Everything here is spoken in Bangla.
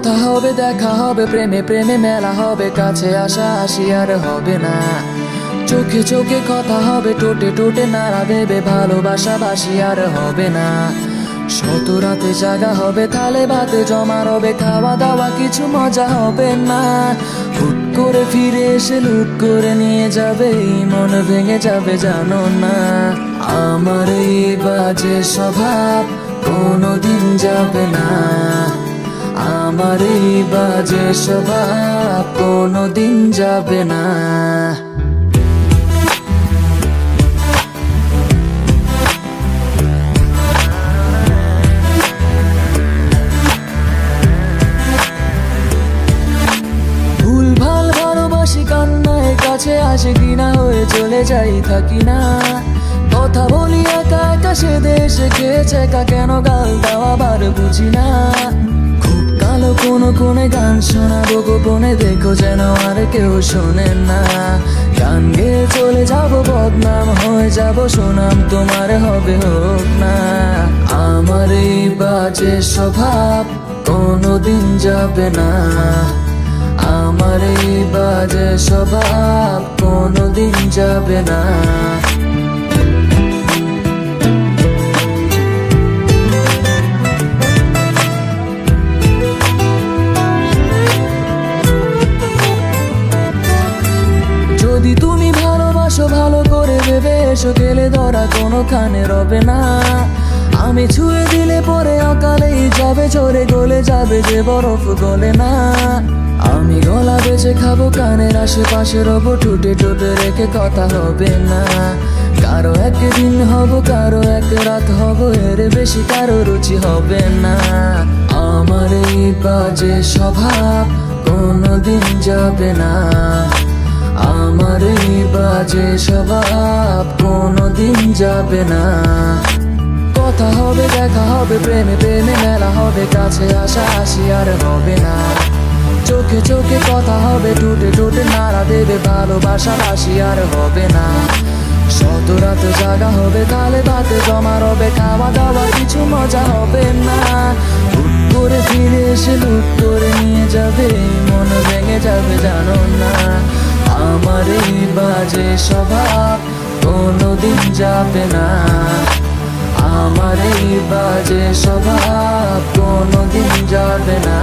কথা হবে, দেখা হবে, প্রেমে প্রেমে মেলা হবে, কাছে আসা আসি আর হবে না। চোখে চোখে কথা হবে, টোটে টোটে নাড়া দেবে, ভালোবাসা বাসি আর হবে না। শত রাতে জাগা হবে, থালে ভাতে জমা রবে, খাওয়া দাওয়া কিছু মজা হবে না। হুট করে ফিরে এসে লুট করে নিয়ে যাবে, এই মন ভেঙে যাবে জানো না। আমার এই বাজে স্বভাব কোনোদিন যাবে না, আমার এই বাজে স্বভাব কোনোদিন যাবে না। ভুলভাল ভালোবাসি, কান্নায় কাছে আসে, ঘৃণা হয়ে চলে যাই, থাকি না। কথা বলি একা একা, সে দেশে খেয়েছে একা, কেন গাল দেওয়া বার বুঝি না। খুব কালো কোনো কোনে গান শোনাবো গোপনে, দেখো যেন আর কেউ শোনে না। গান গেয়ে চলে যাবো, বদনাম হয়ে যাব, সুনাম তোমার হবে হোক না। আমার এই বাজে স্বভাব কোনোদিন যাবে না, আমার এই বাজে স্বভাব কোনোদিন যাবে না। যদি তুমি ভালোবাসো ভালো করে ভেবে এসো, গেলে ধরা কোনোখানে রবে না। আমি ছুঁয়ে দিলে পরে অকালেই যাবে, চড়ে গলে যাবে যে বরফ গলে না। আমি গলা বেঁচে খাবো, কানের আশেপাশে রবো, টুটে টুটে রেখে কথা হবে না। কারো একদিন হব, কারো এক রাত হব, এর বেশি কারো রুচি হবে না। আমার এই বাজে স্বভাব কোনোদিন যাবে না, আমার এই বাজে স্বভাব কোনোদিন যাবে না। কথা হবে, দেখা হবে, প্রেমে প্রেমে মেলা হবে, কাছে আসা আসি আর হবে না। চোখে চোখে কথা হবে, টুটে টুটে নাড়া দেবে, ভালোবাসা বাসি আর হবে না। শত রাতে জাগা হবে, তালে ভাতে জমা রবে, খাওয়া দাওয়া কিছু মজা হবে না। হুট করে ফিরে এসে লুট করে নিয়ে যাবে, মন ভেঙে যাবে জানো না। আমার এই বাজে স্বভাব কোনোদিন যাবে না, আমার এই বাজে স্বভাব কোনোদিন যাবে না।